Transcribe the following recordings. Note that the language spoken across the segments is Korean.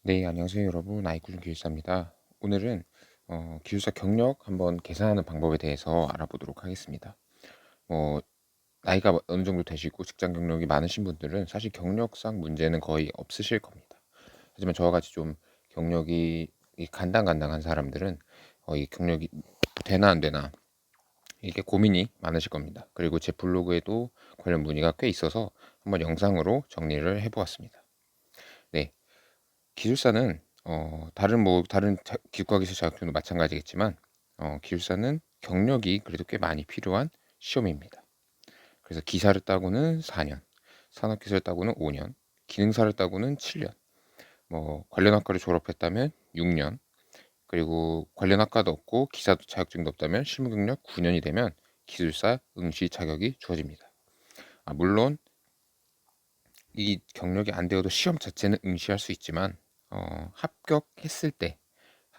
네, 안녕하세요 여러분. 아이쿠준 기술사입니다. 오늘은 기술사 경력 한번 계산하는 방법에 대해서 알아보도록 하겠습니다. 뭐 나이가 어느 정도 되시고 직장 경력이 많으신 분들은 사실 경력상 문제는 거의 없으실 겁니다. 하지만 저와 같이 좀 경력이 이 간당간당한 사람들은 이 경력이 되나 안 되나 이게 고민이 많으실 겁니다. 그리고 제 블로그에도 관련 문의가 꽤 있어서 한번 영상으로 정리를 해보았습니다. 네, 기술사는 다른 기숙과기술 자격증도 마찬가지겠지만 기술사는 경력이 그래도 꽤 많이 필요한 시험입니다. 그래서 기사를 따고는 4년, 산업기사를 따고는 5년, 기능사를 따고는 7년, 뭐 관련 학과를 졸업했다면 6년, 그리고 관련 학과도 없고 기사도 자격증도 없다면 실무 경력 9년이 되면 기술사 응시 자격이 주어집니다. 물론 이 경력이 안 되어도 시험 자체는 응시할 수 있지만 합격했을 때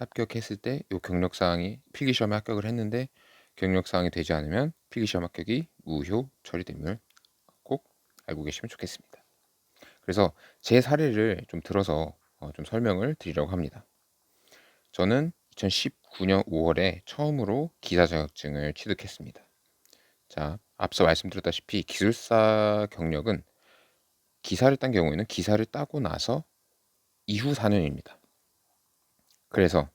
이 경력 사항이 필기 시험에 합격을 했는데 경력 사항이 되지 않으면 필기 시험 합격이 무효 처리됨을 꼭 알고 계시면 좋겠습니다. 그래서 제 사례를 좀 들어서 좀 설명을 드리려고 합니다. 저는 2019년 5월에 처음으로 기사 자격증을 취득했습니다. 자, 앞서 말씀드렸다시피 기술사 경력은 기사를 딴 경우에는 기사를 따고 나서 이후 4년입니다. 그래서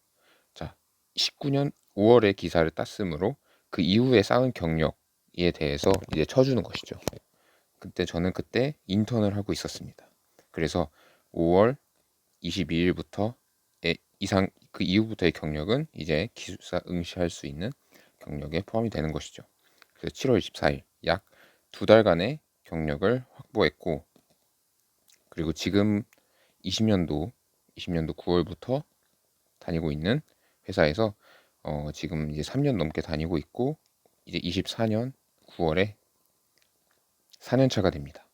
자, 19년 5월에 기사를 땄으므로 그 이후에 쌓은 경력에 대해서 이제 쳐주는 것이죠. 그때 인턴을 하고 있었습니다. 그래서 5월 22일부터 이상 그 이후부터의 경력은 이제 기술사 응시할 수 있는 경력에 포함이 되는 것이죠. 그래서 7월 24일 약 2달간의 경력을 확보했고, 그리고 지금 20년도 9월부터 다니고 있는 회사에서 지금 이제 3년 넘게 다니고 있고 이제 24년 9월에 4년 차가 됩니다.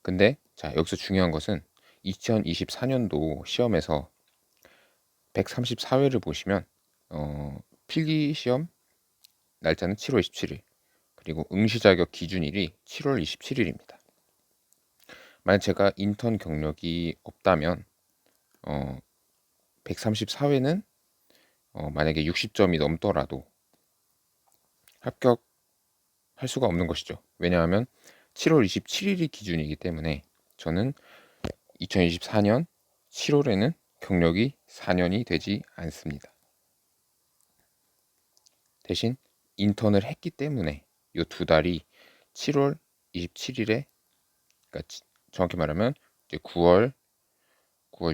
근데 자, 여기서 중요한 것은 2024년도 시험에서 134회를 보시면 필기 시험 날짜는 7월 27일, 그리고 응시 자격 기준일이 7월 27일입니다. 만약 제가 인턴 경력이 없다면 134회는 만약에 60점이 넘더라도 합격할 수가 없는 것이죠. 왜냐하면 7월 27일이 기준이기 때문에 저는 2024년 7월에는 경력이 4년이 되지 않습니다. 대신 인턴을 했기 때문에 이 2달이 7월 27일에, 그러니까 정확히 말하면 이제 9월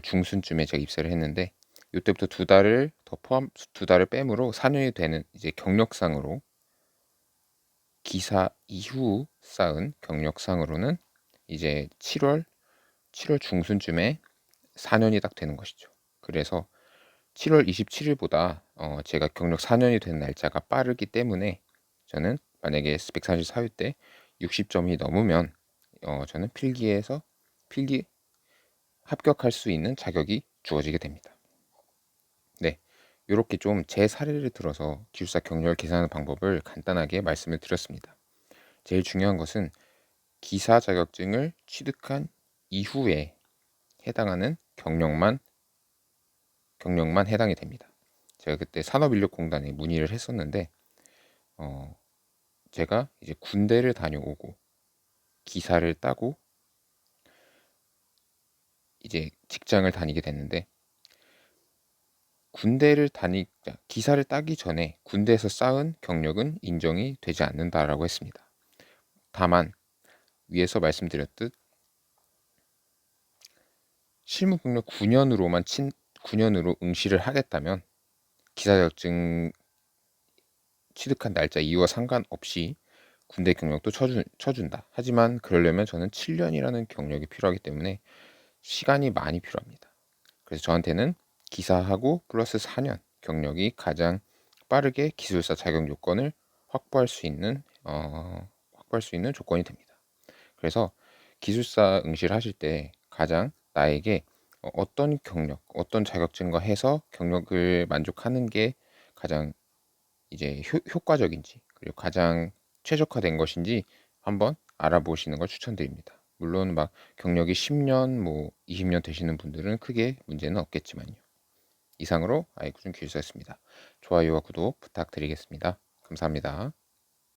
중순쯤에 제가 입사를 했는데, 이때부터 2달을 더 포함 2달을 빼므로 4년이 되는 이제 경력상으로, 기사 이후 쌓은 경력상으로는 이제 7월 중순쯤에 4년이 딱 되는 것이죠. 그래서 7월 27일보다 제가 경력 4년이 된 날짜가 빠르기 때문에 저는 만약에 134회 때 60점이 넘으면 저는 필기 합격할 수 있는 자격이 주어지게 됩니다. 네, 이렇게 좀 제 사례를 들어서 기술사 경력을 계산하는 방법을 간단하게 말씀을 드렸습니다. 제일 중요한 것은 기사 자격증을 취득한 이후에 해당하는 경력만 해당이 됩니다. 제가 그때 산업인력공단에 문의를 했었는데 제가 이제 군대를 다녀오고 기사를 따고 이제 직장을 다니게 됐는데, 기사를 따기 전에 군대에서 쌓은 경력은 인정이 되지 않는다라고 했습니다. 다만 위에서 말씀드렸듯 실무 경력 9년으로 응시를 하겠다면 기사 자격증 취득한 날짜 이유와 상관없이 군대 경력도 쳐준다. 하지만 그러려면 저는 7년이라는 경력이 필요하기 때문에 시간이 많이 필요합니다. 그래서 저한테는 기사하고 플러스 4년 경력이 가장 빠르게 기술사 자격 요건을 확보할 수 있는 조건이 됩니다. 그래서 기술사 응시를 하실 때 가장 나에게 어떤 경력, 어떤 자격증과 해서 경력을 만족하는 게 가장 이제 효과적인지, 그리고 가장 최적화된 것인지 한번 알아보시는 걸 추천드립니다. 물론 막 경력이 10년, 뭐 20년 되시는 분들은 크게 문제는 없겠지만요. 이상으로 아이쿠준 기술사였습니다. 좋아요와 구독 부탁드리겠습니다. 감사합니다.